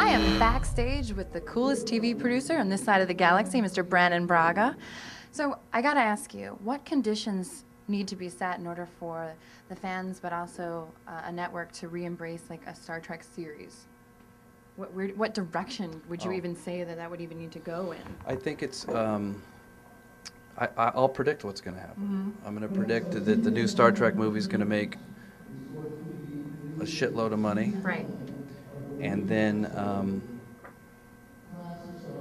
I am backstage with the coolest TV producer on this side of the galaxy, Mr. Brannan Braga. So I gotta ask you, what conditions need to be set in order for the fans, but also a network to re-embrace like a Star Trek series? What direction would you even say that would even need to go in? I think it's, I'll predict what's going to happen. I'm going to predict that the new Star Trek movie is going to make a shitload of money. Right. And then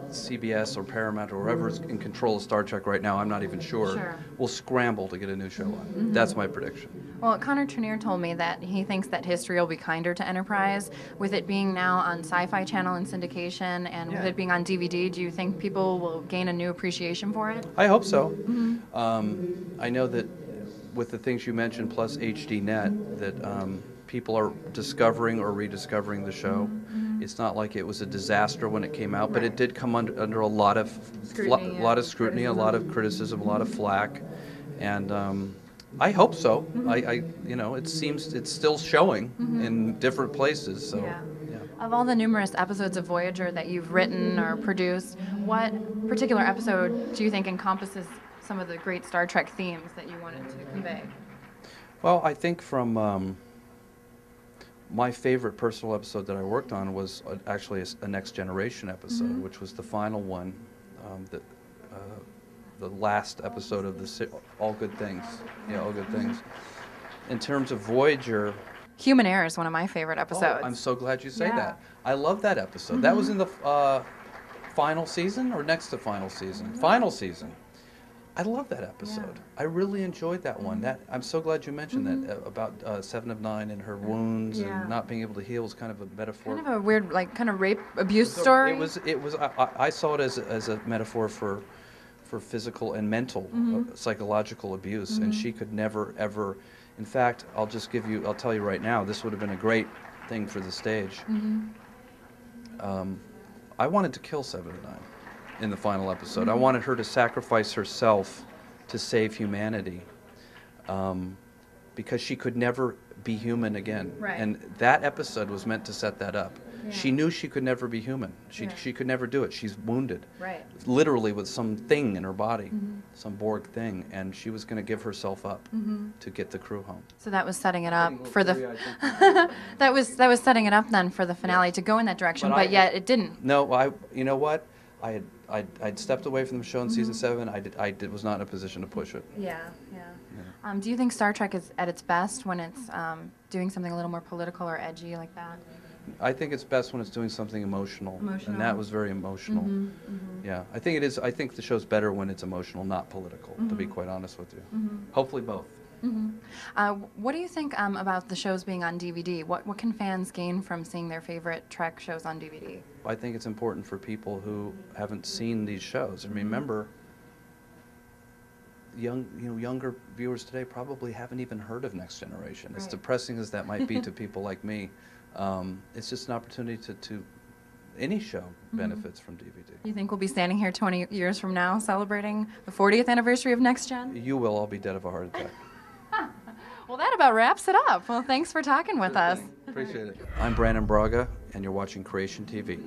CBS or Paramount or whoever's in control of Star Trek right now, I'm not even sure, will scramble to get a new show on. That's my prediction. Well, Connor Trenier told me that he thinks that history will be kinder to Enterprise. With it being now on Sci-Fi Channel and syndication, and with it being on DVD, do you think people will gain a new appreciation for it? I hope so. I know that with the things you mentioned, plus HDNet, that people are discovering or rediscovering the show. It's not like it was a disaster when it came out, but it did come under a lot of scrutiny, a lot of criticism, a lot of flack, and I hope so. You know, it seems it's still showing in different places. So, yeah. Of all the numerous episodes of Voyager that you've written or produced, what particular episode do you think encompasses some of the great Star Trek themes that you wanted to convey? Well, I think from my favorite personal episode that I worked on was actually a Next Generation episode, which was the final one, the last episode of the All Good Things. Yeah, All Good Things. In terms of Voyager, Human Error is one of my favorite episodes. Oh, I'm so glad you say that. I love that episode. That was in the final season or next to final season? Final season. I love that episode. I really enjoyed that one. I'm so glad you mentioned that about 7 of 9 and her wounds and not being able to heal was kind of a metaphor. Kind of a weird, like, kind of rape abuse story. It was. I saw it as a metaphor for physical and mental, psychological abuse, and she could never ever. In fact, I'll tell you right now, this would have been a great thing for the stage. I wanted to kill 7 of 9. In the final episode. I wanted her to sacrifice herself to save humanity because she could never be human again. Right. And that episode was meant to set that up. Yeah. She knew she could never be human. She could never do it. She's wounded. Right. Literally with some thing in her body, some Borg thing, and she was going to give herself up to get the crew home. So that was setting it up for the that was setting it up then for the finale to go in that direction, but yet it didn't. No, you know what? I'd stepped away from the show in season 7. I was not in a position to push it. Yeah. Do you think Star Trek is at its best when it's doing something a little more political or edgy like that? I think it's best when it's doing something emotional. And that was very emotional. Yeah, I think it is. I think the show's better when it's emotional, not political, to be quite honest with you. Hopefully both. What do you think about the shows being on DVD? What can fans gain from seeing their favorite Trek shows on DVD? I think it's important for people who haven't seen these shows. And remember, younger viewers today probably haven't even heard of Next Generation. As depressing as that might be to people like me, it's just an opportunity to any show benefits from DVD. You think we'll be standing here 20 years from now celebrating the 40th anniversary of Next Gen? You will. I'll be dead of a heart attack. Well, that about wraps it up. Well, thanks for talking with us. Appreciate it. I'm Brannan Braga, and you're watching Creation TV.